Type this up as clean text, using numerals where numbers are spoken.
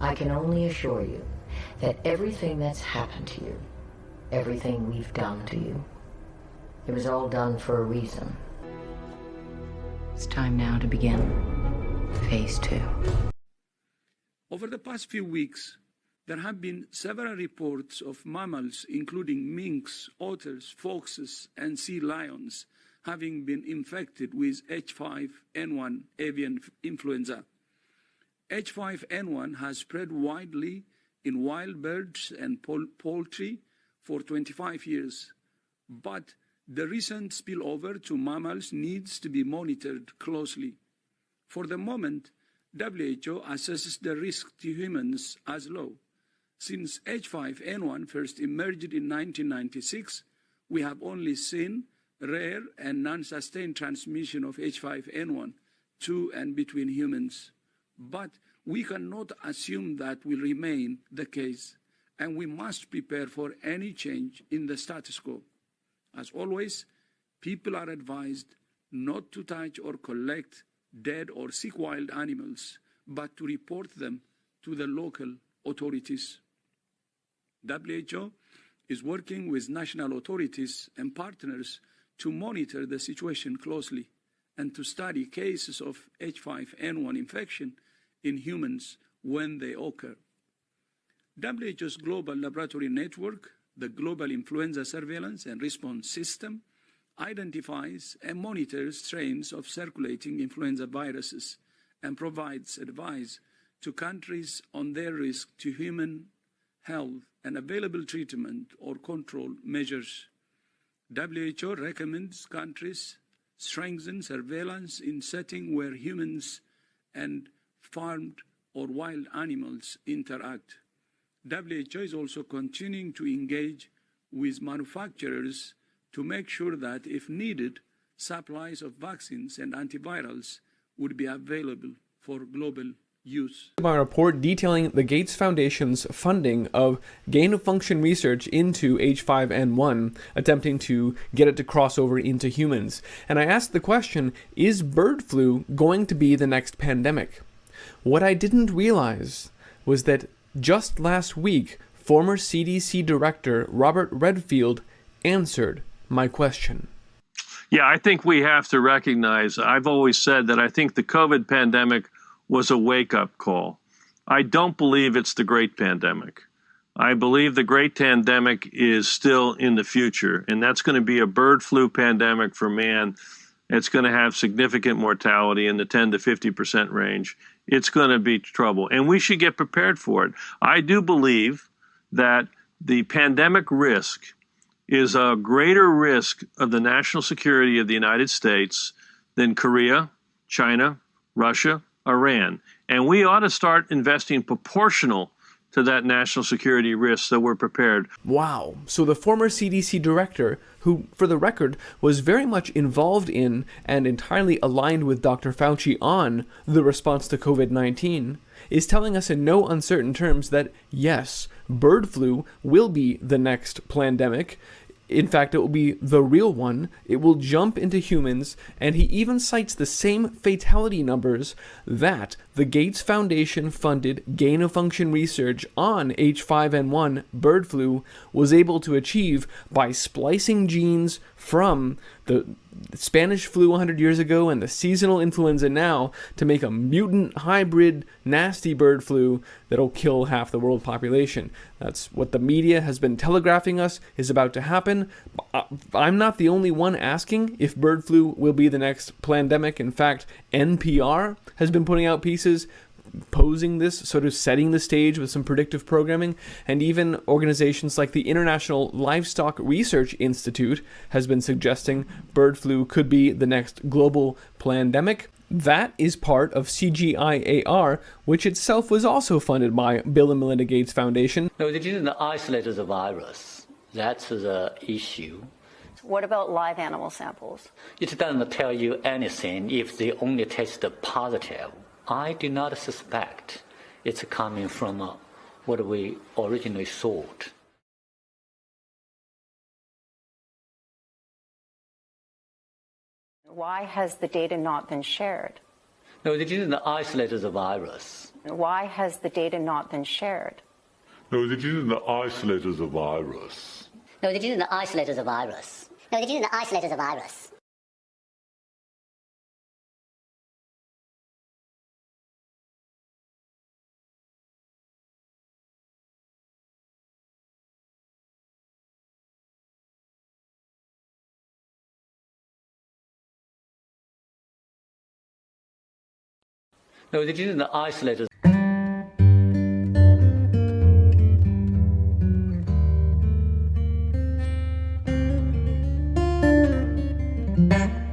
I can only assure you that everything that's happened to you, everything we've done to you, it was all done for a reason. It's time now to begin Phase 2. Over the past few weeks, there have been several reports of mammals, including minks, otters, foxes, and sea lions, having been infected with H5N1 avian influenza. H5N1 has spread widely in wild birds and poultry for 25 years, but the recent spillover to mammals needs to be monitored closely. For the moment, WHO assesses the risk to humans as low. Since H5N1 first emerged in 1996, we have only seen rare and non-sustained transmission of H5N1 to and between humans. But we cannot assume that will remain the case, and we must prepare for any change in the status quo. As always, people are advised not to touch or collect dead or sick wild animals, but to report them to the local authorities. WHO is working with national authorities and partners to monitor the situation closely and to study cases of H5N1 infection in humans when they occur. WHO's Global Laboratory Network, the Global Influenza Surveillance and Response System, identifies and monitors strains of circulating influenza viruses and provides advice to countries on their risk to human health and available treatment or control measures. WHO recommends countries strengthen surveillance in settings where humans and farmed or wild animals interact. WHO is also continuing to engage with manufacturers to make sure that, if needed, supplies of vaccines and antivirals would be available for global use. My report detailing the Gates Foundation's funding of gain-of-function research into H5N1, attempting to get it to cross over into humans. And I asked the question, is bird flu going to be the next pandemic? What I didn't realize was that just last week, former CDC Director Robert Redfield answered my question. Yeah, I think we have to recognize, I've always said that I think the COVID pandemic was a wake-up call. I don't believe it's the great pandemic. I believe the great pandemic is still in the future, and that's going to be a bird flu pandemic for man. It's going to have significant mortality in the 10 to 50% range. It's going to be trouble, and we should get prepared for it. I do believe that the pandemic risk is a greater risk of the national security of the United States than Korea, China, Russia, Iran. And we ought to start investing proportional to that national security risk so we're prepared. Wow. So the former CDC director, who, for the record, was very much involved in and entirely aligned with Dr. Fauci on the response to COVID-19, is telling us in no uncertain terms that, yes, bird flu will be the next plandemic. In fact, it will be the real one. It will jump into humans, and he even cites the same fatality numbers that the Gates Foundation funded gain-of-function research on H5N1 bird flu was able to achieve by splicing genes from the Spanish flu 100 years ago and the seasonal influenza now to make a mutant hybrid nasty bird flu that'll kill half the world population. That's what the media has been telegraphing us is about to happen. I'm not the only one asking if bird flu will be the next plandemic. In fact, NPR has been putting out pieces posing this, sort of setting the stage with some predictive programming, and even organizations like the International Livestock Research Institute has been suggesting bird flu could be the next global plandemic. That is part of CGIAR, which itself was also funded by Bill and Melinda Gates Foundation. No, they didn't isolate the virus. That's the issue. What about live animal samples? It doesn't tell you anything if they only test positive. I do not suspect it's coming from what we originally thought. Why has the data not been shared? No, they didn't isolate the virus. Why has the data not been shared? No, they didn't isolate as a virus. No, they didn't isolate as a virus. No, they didn't isolate as a virus. No, they didn't isolate.